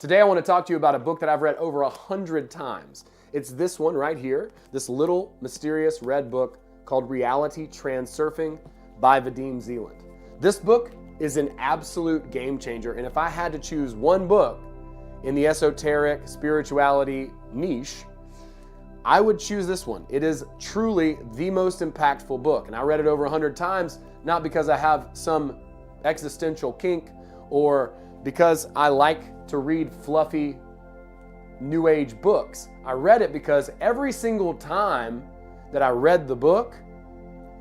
Today I want to talk to you about a book that I've read over 100 times. It's this one right here, this little mysterious red book called Reality Transurfing by Vadim Zeland. This book is an absolute game changer, and if I had to choose one book in the esoteric spirituality niche, I would choose this one. It is truly the most impactful book, and I read it over 100 times, not because I have some existential kink or because I like to read fluffy new age books. I read it because every single time that I read the book,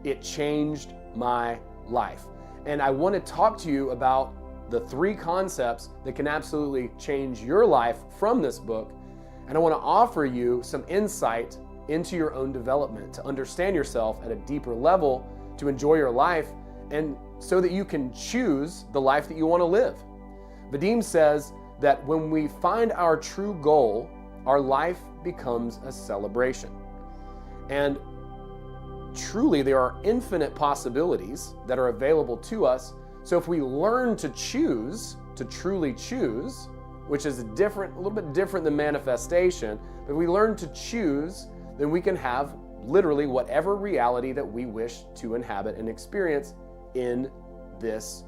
it changed my life. And I want to talk to you about the 3 concepts that can absolutely change your life from this book. And I want to offer you some insight into your own development, to understand yourself at a deeper level, to enjoy your life, and so that you can choose the life that you want to live. Vadim says that when we find our true goal, our life becomes a celebration. And truly, there are infinite possibilities that are available to us. So if we learn to choose, to truly choose, which is a little bit different than manifestation, but if we learn to choose, then we can have literally whatever reality that we wish to inhabit and experience in this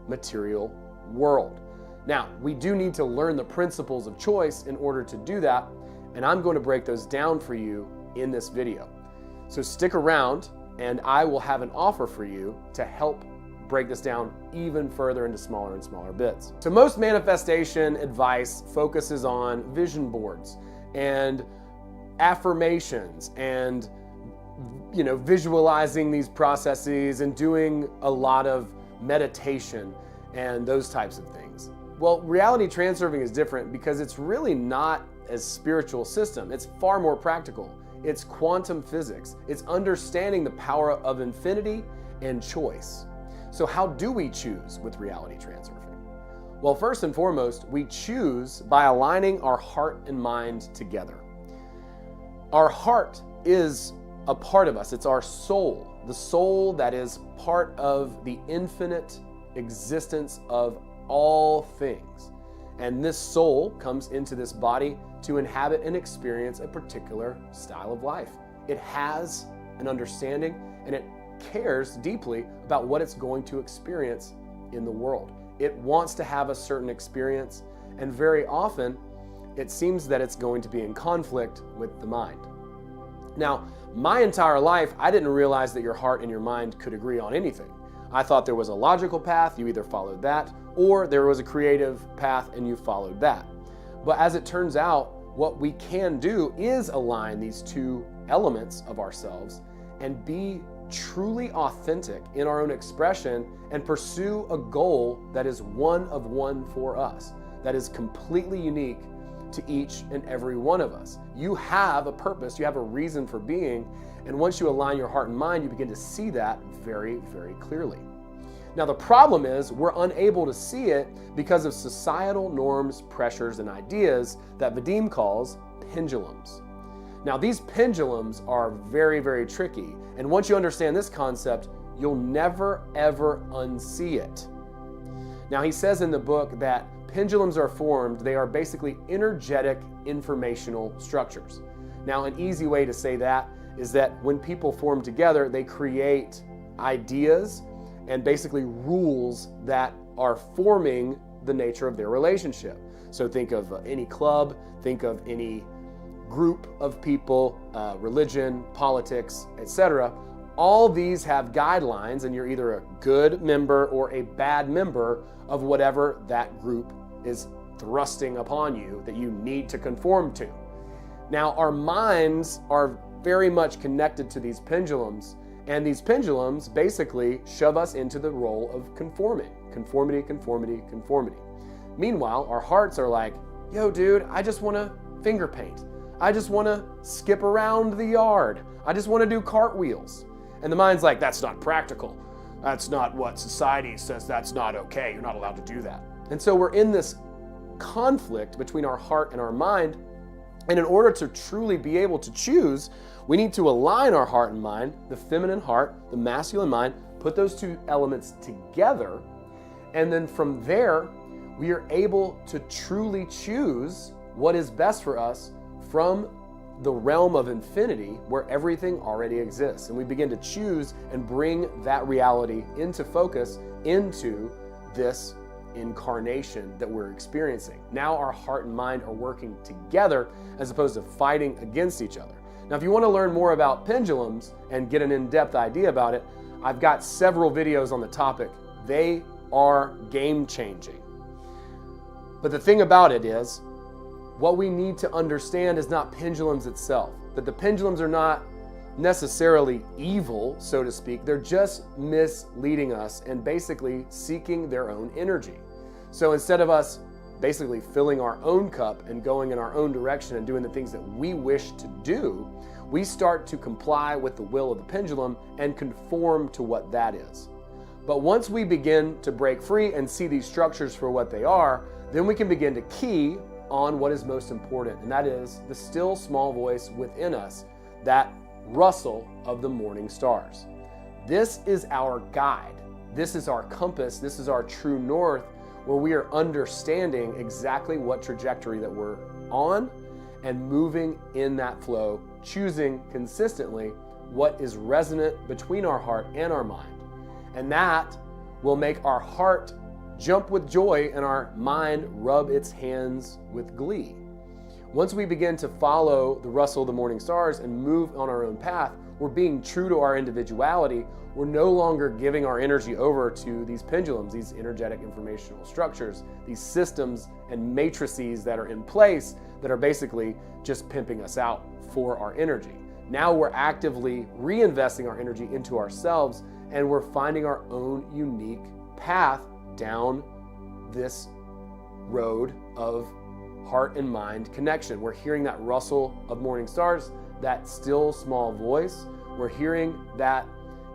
material world. Now, we do need to learn the principles of choice in order to do that, and I'm going to break those down for you in this video. So stick around, and I will have an offer for you to help break this down even further into smaller and smaller bits. So most manifestation advice focuses on vision boards and affirmations and visualizing these processes and doing a lot of meditation and those types of things. Well, reality transurfing is different because it's really not a spiritual system. It's far more practical. It's quantum physics. It's understanding the power of infinity and choice. So how do we choose with reality transurfing? Well, first and foremost, we choose by aligning our heart and mind together. Our heart is a part of us. It's our soul, the soul that is part of the infinite existence of all things. And this soul comes into this body to inhabit and experience a particular style of life. It has an understanding and it cares deeply about what it's going to experience in the world. It wants to have a certain experience, and very often it seems that it's going to be in conflict with the mind. Now, my entire life, I didn't realize that your heart and your mind could agree on anything. I thought there was a logical path, you either followed that, or there was a creative path and you followed that. But as it turns out, what we can do is align these 2 elements of ourselves and be truly authentic in our own expression and pursue a goal that is one of one for us, that is completely unique to each and every one of us. You have a purpose, you have a reason for being, and once you align your heart and mind, you begin to see that very, very clearly. Now, the problem is we're unable to see it because of societal norms, pressures, and ideas that Vadim calls pendulums. Now, these pendulums are very, very tricky, and once you understand this concept, you'll never, ever unsee it. Now, he says in the book that pendulums are formed, they are basically energetic informational structures. Now, an easy way to say that is that when people form together, they create ideas and basically rules that are forming the nature of their relationship. So think of any club, think of any group of people, religion, politics, etc. All these have guidelines, and you're either a good member or a bad member of whatever that group is thrusting upon you that you need to conform to. Now, our minds are very much connected to these pendulums, and these pendulums basically shove us into the role of conforming. Conformity, conformity, conformity. Meanwhile, our hearts are like, yo, dude, I just want to finger paint. I just want to skip around the yard. I just want to do cartwheels. And the mind's like, that's not practical. That's not what society says. That's not okay. You're not allowed to do that. And so we're in this conflict between our heart and our mind. And in order to truly be able to choose, we need to align our heart and mind, the feminine heart, the masculine mind, put those 2 elements together. And then from there, we are able to truly choose what is best for us from the realm of infinity where everything already exists. And we begin to choose and bring that reality into focus into this incarnation that we're experiencing. Now our heart and mind are working together as opposed to fighting against each other. Now, if you want to learn more about pendulums and get an in-depth idea about it, I've got several videos on the topic. They are game-changing. But the thing about it is, what we need to understand is not pendulums itself. That the pendulums are not necessarily evil, so to speak. They're just misleading us and basically seeking their own energy. So instead of us basically filling our own cup and going in our own direction and doing the things that we wish to do, we start to comply with the will of the pendulum and conform to what that is. But once we begin to break free and see these structures for what they are, then we can begin to key on what is most important, and that is the still small voice within us, that rustle of the morning stars. This is our guide. This is our compass. This is our true north, where we are understanding exactly what trajectory that we're on and moving in that flow, choosing consistently what is resonant between our heart and our mind. And that will make our heart jump with joy and our mind rub its hands with glee. Once we begin to follow the rustle of the morning stars and move on our own path, we're being true to our individuality. We're no longer giving our energy over to these pendulums, these energetic informational structures, these systems and matrices that are in place that are basically just pimping us out for our energy. Now we're actively reinvesting our energy into ourselves, and we're finding our own unique path down this road of heart and mind connection. We're hearing that rustle of morning stars, that still small voice. We're hearing that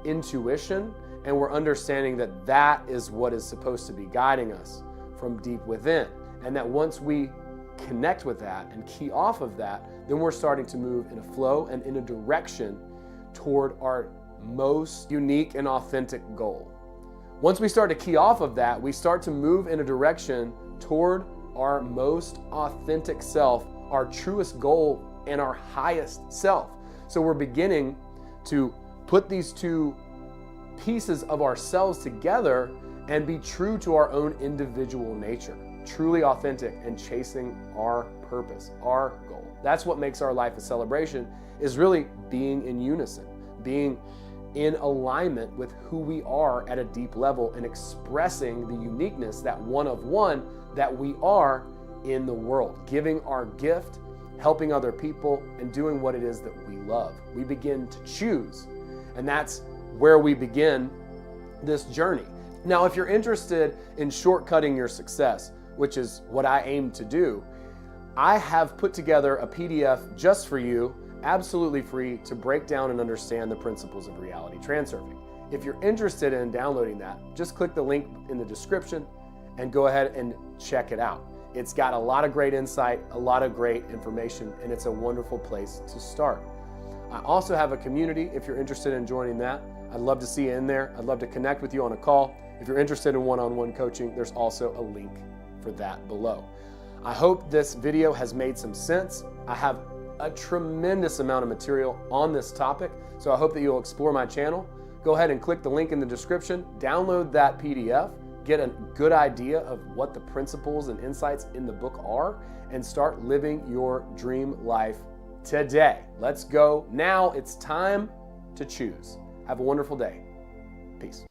intuition, and we're understanding that that is what is supposed to be guiding us from deep within. And that once we connect with that and key off of that, then we're starting to move in a flow and in a direction toward our most unique and authentic goal. Once we start to key off of that, we start to move in a direction toward our most authentic self, our truest goal, and our highest self. So we're beginning to put these two pieces of ourselves together and be true to our own individual nature, truly authentic and chasing our purpose, our goal. That's what makes our life a celebration, is really being in unison, being in alignment with who we are at a deep level and expressing the uniqueness, that one of one that we are in the world, giving our gift, helping other people, and doing what it is that we love. We begin to choose, and that's where we begin this journey. Now, if you're interested in shortcutting your success, which is what I aim to do, I have put together a PDF just for you, absolutely free, to break down and understand the principles of reality transurfing. If you're interested in downloading that, just click the link in the description and go ahead and check it out. It's got a lot of great insight, a lot of great information, and it's a wonderful place to start. I also have a community if you're interested in joining that. I'd love to see you in there. I'd love to connect with you on a call. If you're interested in one-on-one coaching, there's also a link for that below. I hope this video has made some sense. I have a tremendous amount of material on this topic, so I hope that you'll explore my channel. Go ahead and click the link in the description, download that PDF, get a good idea of what the principles and insights in the book are, and start living your dream life today. Let's go. Now it's time to choose. Have a wonderful day. Peace.